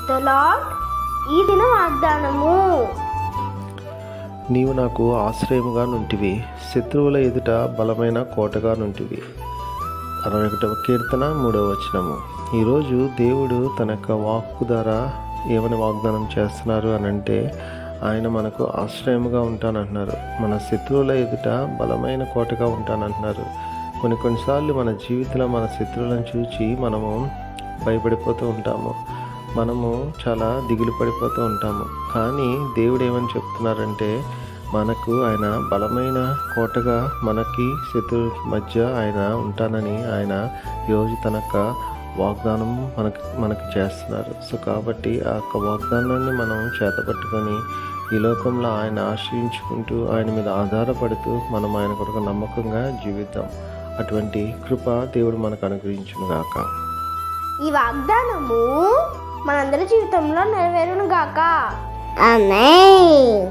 The lord. ఈ దిన వాగ్దానము. నీవు నాకు ఆశ్రయముగా నుంటివి, శత్రువుల ఎదుట బలమైన కోటగా నుంటివి. 61వ కీర్తన 3వ వచనము. ఈరోజు దేవుడు తన యొక్క వాక్కు ద్వారా ఏమని వాగ్దానం చేస్తున్నారు అని అంటే, ఆయన మనకు ఆశ్రయముగా ఉంటానంటున్నారు. మన శత్రువుల ఎదుట బలమైన కోటగా ఉంటానంటున్నారు. కొన్నిసార్లు మన జీవితంలో మన శత్రువులను చూచి మనము భయపడిపోతూ ఉంటాము, మనము చాలా దిగులు పడిపోతూ ఉంటాము. కానీ దేవుడు ఏమని చెప్తున్నారంటే, మనకు ఆయన బలమైన కోటగా, మనకి శత్రువుల మధ్య ఆయన ఉంటానని ఆయన ఈరోజు తన యొక్క వాగ్దానం మనకి చేస్తున్నారు. సో కాబట్టి ఆ యొక్క వాగ్దానాన్ని మనం చేతపట్టుకొని ఈ లోకంలో ఆయన ఆశ్రయించుకుంటూ, ఆయన మీద ఆధారపడుతూ మనం ఆయన కొరకు నమ్మకంగా జీవిద్దాం. అటువంటి కృప దేవుడు మనకు అనుగ్రహించును గాక. ఈ వాగ్దానము మనందరి జీవితంలో నెరవేరును గాక. ఆమేన్.